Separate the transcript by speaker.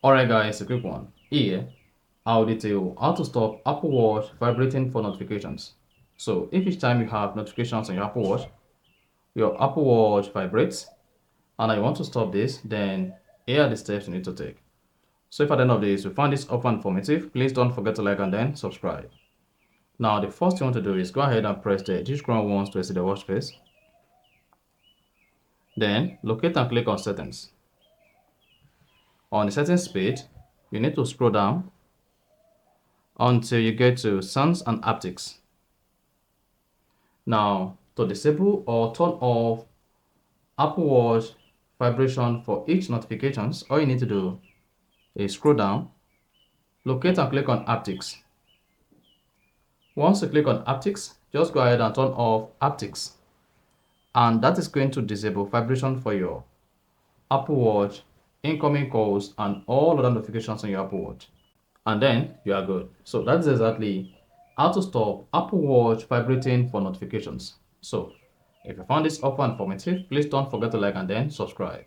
Speaker 1: Alright guys, a quick one. Here, I'll detail how to stop Apple Watch vibrating for notifications. So if each time you have notifications on your Apple Watch vibrates, and I want to stop this, then here are the steps you need to take. So if at the end of this you find this helpful and informative, please don't forget to like and then subscribe. Now the first thing you want to do is go ahead and press the digital crown once to exit the watch face. Then locate and click on settings. On the settings page, you need to scroll down until you get to sounds and haptics. Now, to disable or turn off Apple Watch vibration for each notifications, all you need to do is scroll down, locate and click on haptics. Once you click on haptics, just go ahead and turn off haptics. And that is going to disable vibration for your Apple Watch, incoming calls, and all other notifications on your Apple Watch. And then you are good. So that's exactly how to stop Apple Watch vibrating for notifications. So if you found this helpful and informative, please don't forget to like and then subscribe.